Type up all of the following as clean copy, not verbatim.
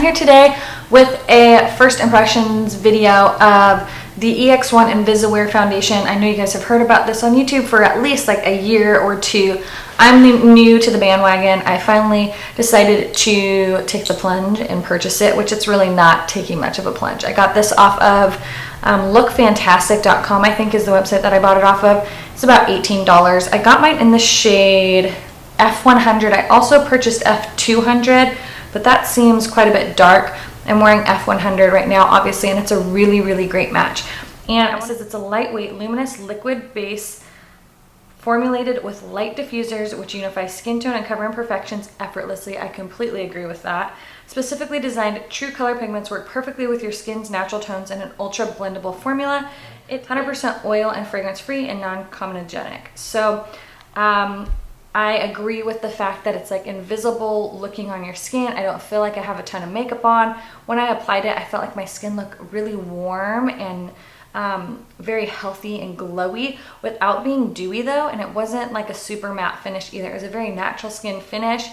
here today with a first impressions video of the EX1 Invisiwear foundation. I know you guys have heard about this on YouTube for at least like a year or two. I'm new to the bandwagon. I finally decided to take the plunge and purchase it, which it's really not taking much of a plunge. I got this off of lookfantastic.com, I think is the website that I bought it off of. It's about $18. I got mine in the shade F100. I also purchased F200, but that seems quite a bit dark. I'm wearing F100 right now, obviously, and it's a really, really great match. And it says it's a lightweight, luminous liquid base formulated with light diffusers which unify skin tone and cover imperfections effortlessly. I completely agree with that. Specifically designed, true color pigments work perfectly with your skin's natural tones in an ultra blendable formula. It's 100% oil and fragrance free and non-comedogenic. So I agree with the fact that it's like invisible looking on your skin. I don't feel like I have a ton of makeup on. When I applied it, I felt like my skin looked really warm and very healthy and glowy without being dewy though, and it wasn't like a super matte finish either. It was a very natural skin finish,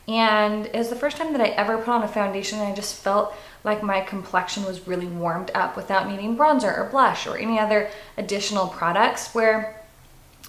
and it was the first time that I ever put on a foundation and I just felt like my complexion was really warmed up without needing bronzer or blush or any other additional products. Where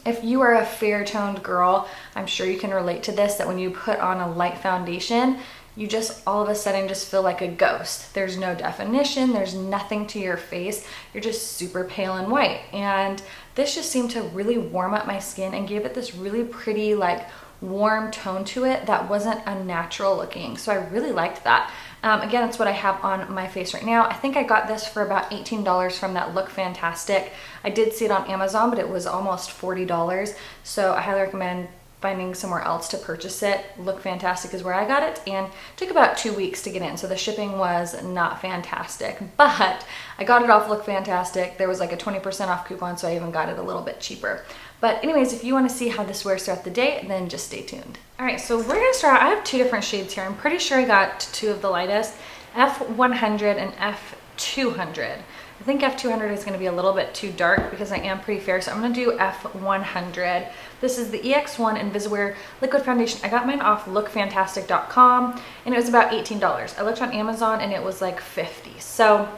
if you are a fair toned girl, I'm sure you can relate to this, that when you put on a light foundation, you just all of a sudden just feel like a ghost. There's no definition, there's nothing to your face. You're just super pale and white. And this just seemed to really warm up my skin and gave it this really pretty, like warm tone to it that wasn't unnatural looking. So I really liked that. Again, it's what I have on my face right now. I think I got this for about $18 from that Look Fantastic. I did see it on Amazon, but it was almost $40. So I highly recommend finding somewhere else to purchase it. Look Fantastic is where I got it, and it took about 2 weeks to get in, so the shipping was not fantastic, but I got it off Look Fantastic. There was like a 20% off coupon, so I even got it a little bit cheaper. But anyways, if you want to see how this wears throughout the day, then just stay tuned. All right, so we're gonna start out. I have two different shades here. I'm pretty sure I got two of the lightest, F100 and F200. I think F200 is going to be a little bit too dark because I am pretty fair, so I'm going to do F100. This is the EX1 Invisiwear Liquid Foundation. I got mine off lookfantastic.com, and it was about $18. I looked on Amazon, and it was like $50. So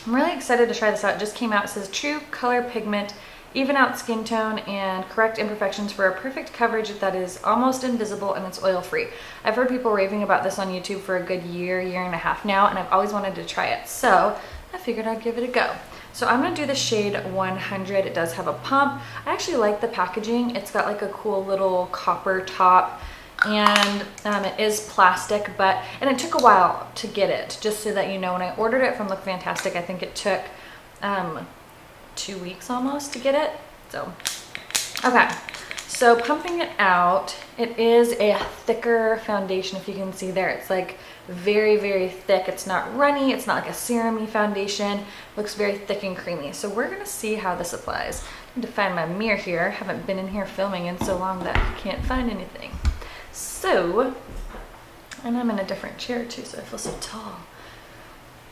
I'm really excited to try this out. It just came out. It says true color pigment, even out skin tone, and correct imperfections for a perfect coverage that is almost invisible, and it's oil free. I've heard people raving about this on YouTube for a good year and a half now, and I've always wanted to try it. So I figured I'd give it a go. So I'm gonna do the shade 100. It does have a pump. I actually like the packaging. It's got like a cool little copper top, and it is plastic, and it took a while to get it, just so that you know. When I ordered it from Look Fantastic, I think it took 2 weeks almost to get it. So, okay. So pumping it out, it is a thicker foundation. If you can see there, it's like very, very thick. It's not runny. It's not like a serum-y foundation. It looks very thick and creamy. So we're gonna see how this applies. I need to find my mirror here. I haven't been in here filming in so long that I can't find anything. So, and I'm in a different chair too, so I feel so tall.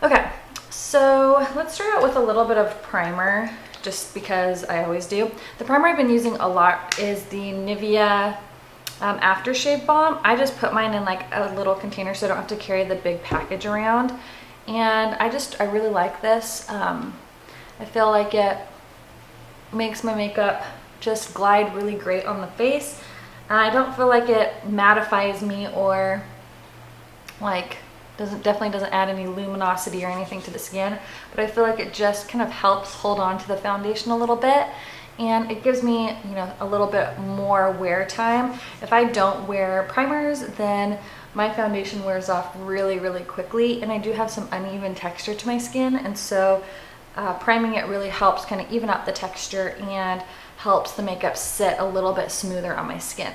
Okay, so let's start out with a little bit of primer, just because I always do. The primer I've been using a lot is the Nivea Aftershave Balm. I just put mine in like a little container so I don't have to carry the big package around. And I really like this. I feel like it makes my makeup just glide really great on the face. I don't feel like it mattifies me or like definitely doesn't add any luminosity or anything to the skin, but I feel like it just kind of helps hold on to the foundation a little bit, and it gives me, you know, a little bit more wear time. If I don't wear primers, then my foundation wears off really, really quickly, and I do have some uneven texture to my skin, and so priming it really helps kind of even out the texture and helps the makeup sit a little bit smoother on my skin.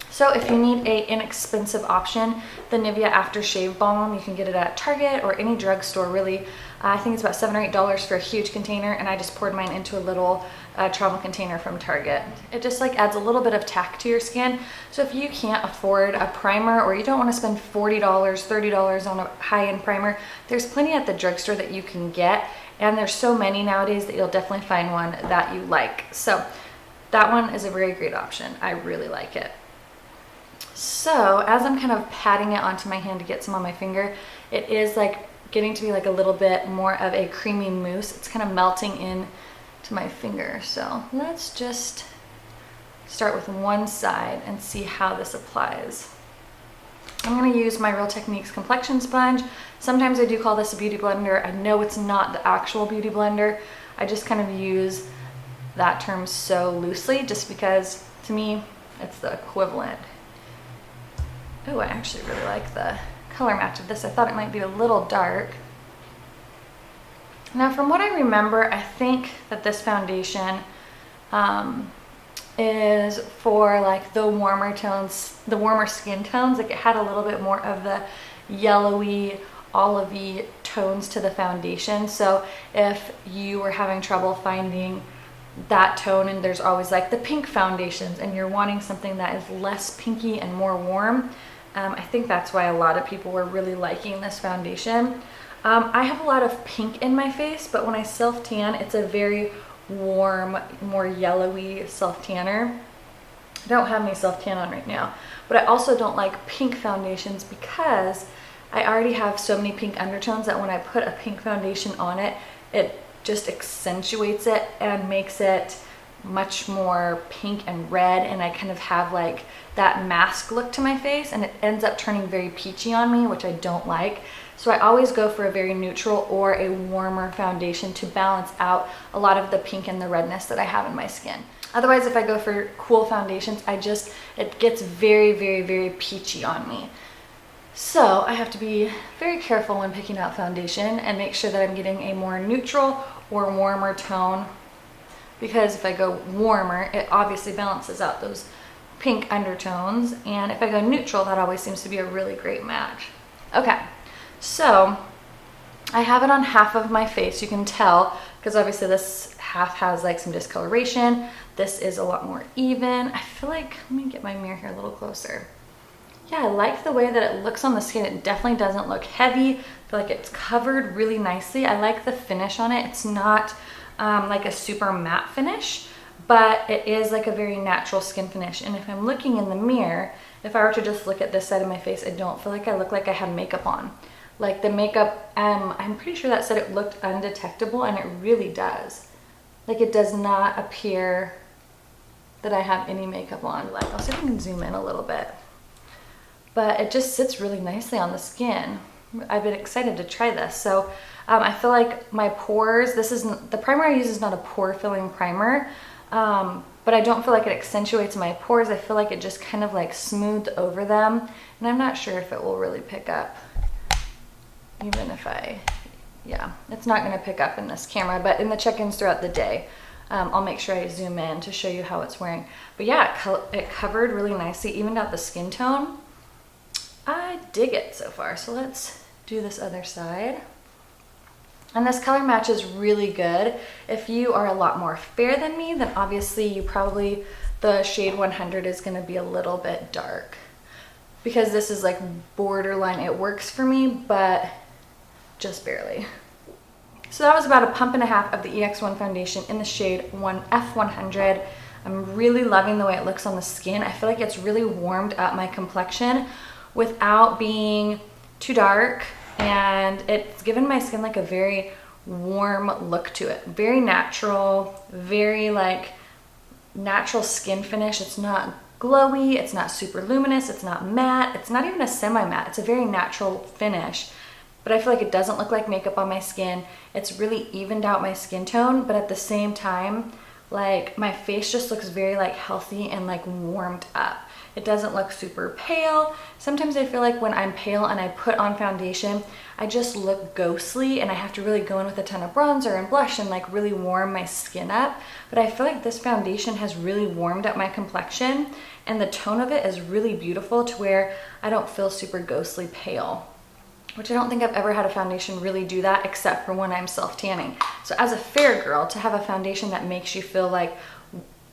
So if you need an inexpensive option, the Nivea Aftershave Balm, you can get it at Target or any drugstore really. I think it's about $7 or $8 for a huge container, and I just poured mine into a little travel container from Target. It just like adds a little bit of tack to your skin. So if you can't afford a primer, or you don't want to spend $40, $30 on a high-end primer, there's plenty at the drugstore that you can get, and there's so many nowadays that you'll definitely find one that you like. So that one is a very great option. I really like it. So as I'm kind of patting it onto my hand to get some on my finger, it is like getting to be like a little bit more of a creamy mousse. It's kind of melting in to my finger. So let's just start with one side and see how this applies. I'm going to use my Real Techniques Complexion Sponge. Sometimes I do call this a beauty blender. I know it's not the actual beauty blender. I just kind of use that term so loosely just because to me it's the equivalent. Oh, I actually really like the color match of this. I thought it might be a little dark. Now from what I remember, I think that this foundation is for like the warmer tones, the warmer skin tones. Like it had a little bit more of the yellowy, olivey tones to the foundation. So if you were having trouble finding that tone, and there's always like the pink foundations and you're wanting something that is less pinky and more warm, I think that's why a lot of people were really liking this foundation. I have a lot of pink in my face, but when I self-tan, it's a very warm, more yellowy self-tanner. I don't have any self-tan on right now, but I also don't like pink foundations because I already have so many pink undertones that when I put a pink foundation on it, it just accentuates it and makes it much more pink and red, and I kind of have like that mask look to my face, and it ends up turning very peachy on me, which I don't like. So I always go for a very neutral or a warmer foundation to balance out a lot of the pink and the redness that I have in my skin. Otherwise, if I go for cool foundations, it gets very, very, very peachy on me. So I have to be very careful when picking out foundation and make sure that I'm getting a more neutral or warmer tone, because if I go warmer, it obviously balances out those pink undertones, and if I go neutral, that always seems to be a really great match. Okay, so I have it on half of my face. You can tell because obviously this half has like some discoloration. This is a lot more even. I feel like, let me get my mirror here a little closer. Yeah, I like the way that it looks on the skin. It definitely doesn't look heavy. I feel like it's covered really nicely. I like the finish on it. It's not like a super matte finish, but it is like a very natural skin finish. And if I'm looking in the mirror, if I were to just look at this side of my face, I don't feel like I look like I have makeup on. Like the makeup, I'm pretty sure that said it looked undetectable, and it really does. Like it does not appear that I have any makeup on. Like, I'll see if I can zoom in a little bit. But it just sits really nicely on the skin. I've been excited to try this. So I feel like my pores, the primer I use is not a pore filling primer, but I don't feel like it accentuates my pores. I feel like it just kind of like smoothed over them, and I'm not sure if it will really pick up. Even if yeah, it's not gonna pick up in this camera, but in the check-ins throughout the day, I'll make sure I zoom in to show you how it's wearing. But yeah, it covered really nicely, evened out the skin tone. I dig it so far. So let's do this other side. And this color match is really good. If you are a lot more fair than me, then obviously the shade 100 is gonna be a little bit dark, because this is like borderline. It works for me, but just barely. So that was about a pump and a half of the EX1 foundation in the shade F100. I'm really loving the way it looks on the skin. I feel like it's really warmed up my complexion without being too dark, and it's given my skin like a very warm look to it. Very natural, very like natural skin finish. It's not glowy, it's not super luminous, it's not matte, it's not even a semi-matte. It's a very natural finish, but I feel like it doesn't look like makeup on my skin. It's really evened out my skin tone, but at the same time, like my face just looks very like healthy and like warmed up. It doesn't look super pale. Sometimes I feel like when I'm pale and I put on foundation, I just look ghostly, and I have to really go in with a ton of bronzer and blush and like really warm my skin up. But I feel like this foundation has really warmed up my complexion, and the tone of it is really beautiful to where I don't feel super ghostly pale, which I don't think I've ever had a foundation really do that except for when I'm self-tanning. So as a fair girl, to have a foundation that makes you feel like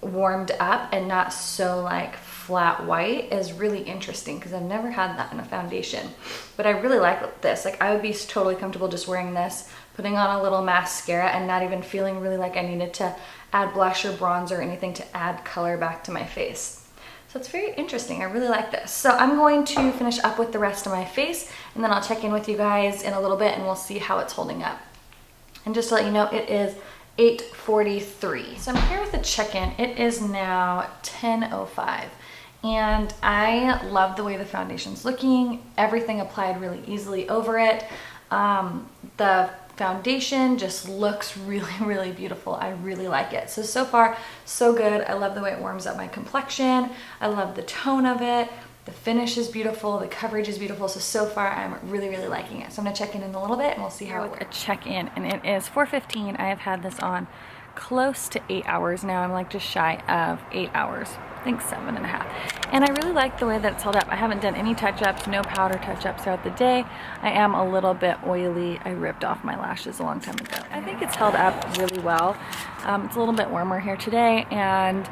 warmed up and not so like flat white is really interesting, because I've never had that in a foundation. But I really like this. Like I would be totally comfortable just wearing this, putting on a little mascara, and not even feeling really like I needed to add blush or bronzer or anything to add color back to my face. So it's very interesting. I really like this. So I'm going to finish up with the rest of my face, and then I'll check in with you guys in a little bit and we'll see how it's holding up. And just to let you know, it is 8:43. So I'm here with the check-in. It is now 10:05. And I love the way the foundation's looking. Everything applied really easily over it. The foundation just looks really, really beautiful. I really like it. So far, so good. I love the way it warms up my complexion. I love the tone of it. The finish is beautiful. The coverage is beautiful. So far, I'm really, really liking it. So I'm gonna check in a little bit and we'll see how it works. A check-in, and it is 4:15. I have had this on close to 8 hours now. I'm like just shy of 8 hours. I think 7.5. And I really like the way that it's held up. I haven't done any touch-ups, no powder touch-ups throughout the day. I am a little bit oily. I ripped off my lashes a long time ago. I think it's held up really well. It's a little bit warmer here today, and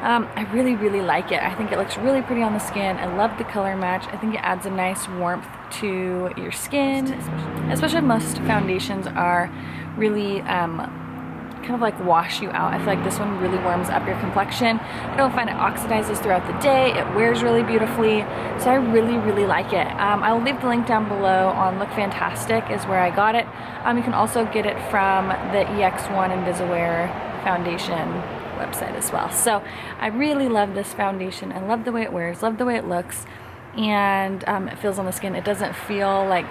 I really, really like it. I think it looks really pretty on the skin. I love the color match. I think it adds a nice warmth to your skin, especially if most foundations are really kind of like wash you out. I feel like this one really warms up your complexion. I don't find it oxidizes throughout the day. It wears really beautifully. So I really, really like it. I will leave the link down below on Look Fantastic is where I got it. You can also get it from the EX1 Invisiwear foundation website as well. So I really love this foundation. I love the way it wears, love the way it looks, and it feels on the skin. It doesn't feel like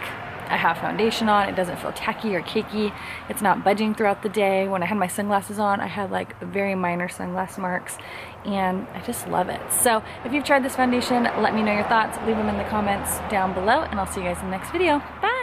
I have foundation on. It doesn't feel tacky or cakey. It's not budging throughout the day. When I had my sunglasses on, I had like very minor sunglass marks, and I just love it. So if you've tried this foundation, let me know your thoughts. Leave them in the comments down below, and I'll see you guys in the next video. Bye!